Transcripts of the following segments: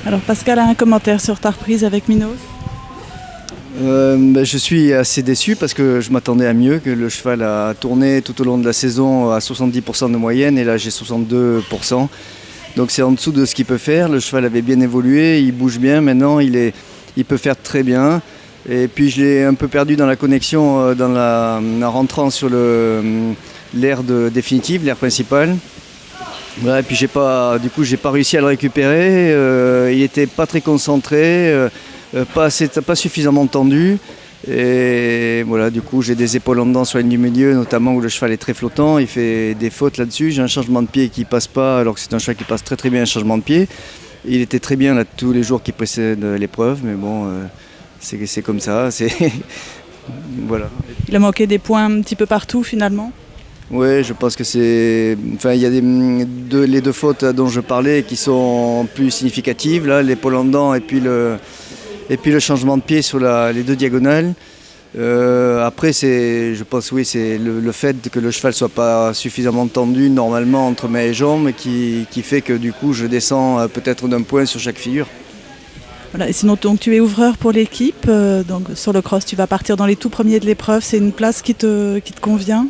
Alors Pascal a un commentaire sur ta reprise avec Minos. Je suis assez déçu parce que je m'attendais à mieux, que le cheval a tourné tout au long de la saison à 70% de moyenne et là j'ai 62%. Donc c'est en dessous de ce qu'il peut faire. Le cheval avait bien évolué, il bouge bien, maintenant il peut faire très bien. Et puis je l'ai un peu perdu dans la connexion, en rentrant sur l'aire définitive, l'aire principale. Voilà, et puis j'ai pas réussi à le récupérer. Il n'était pas très concentré, pas suffisamment tendu. Et voilà, du coup j'ai des épaules en dedans sur la ligne du milieu, notamment où le cheval est très flottant. Il fait des fautes là-dessus. J'ai un changement de pied qui passe pas, alors que c'est un cheval qui passe très très bien un changement de pied. Il était très bien là tous les jours qui précèdent l'épreuve, mais bon, c'est comme ça. Voilà. Il a manqué des points un petit peu partout finalement. Oui, je pense que il y a les deux fautes dont je parlais qui sont plus significatives, là, l'épaule en dedans et puis le changement de pied sur les deux diagonales. Après, je pense, oui, c'est le fait que le cheval soit pas suffisamment tendu normalement entre mains et jambes qui fait que du coup je descends peut-être d'un point sur chaque figure. Voilà, et sinon donc, tu es ouvreur pour l'équipe, donc sur le cross tu vas partir dans les tout premiers de l'épreuve, c'est une place qui te convient?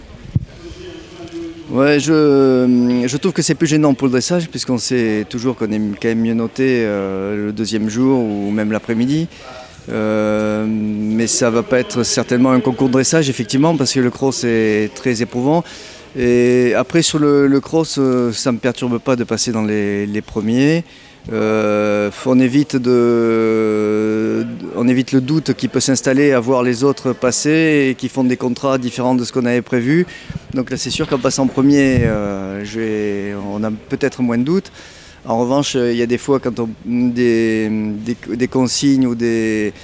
Ouais, je trouve que c'est plus gênant pour le dressage puisqu'on sait toujours qu'on est quand même mieux noté le deuxième jour ou même l'après-midi. Mais ça va pas être certainement un concours de dressage effectivement parce que le cross est très éprouvant. Et après sur le cross, ça ne me perturbe pas de passer dans les premiers. On évite le doute qui peut s'installer à voir les autres passer et qui font des contrats différents de ce qu'on avait prévu. Donc là c'est sûr qu'en passant premier, on a peut-être moins de doute. En revanche, il y a des fois quand on des consignes ou des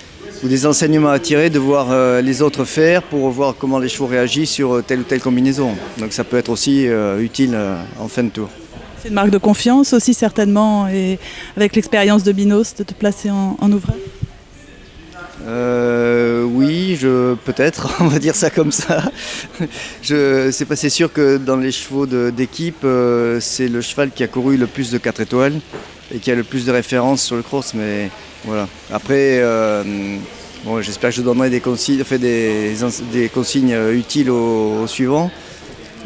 enseignements à tirer de voir les autres faire pour voir comment les chevaux réagissent sur telle ou telle combinaison. Donc ça peut être aussi utile en fin de tour. C'est une marque de confiance aussi certainement, et avec l'expérience de Minos, de te placer en ouvreur. Oui, peut-être, on va dire ça comme ça. C'est sûr que dans les chevaux d'équipe, c'est le cheval qui a couru le plus de 4 étoiles et qui a le plus de références sur le cross. Mais voilà. Après, j'espère que je donnerai des consignes, des consignes utiles aux suivants.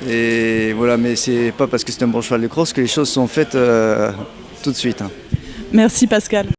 Et voilà, mais c'est pas parce que c'est un bon cheval de cross que les choses sont faites tout de suite. Merci Pascal.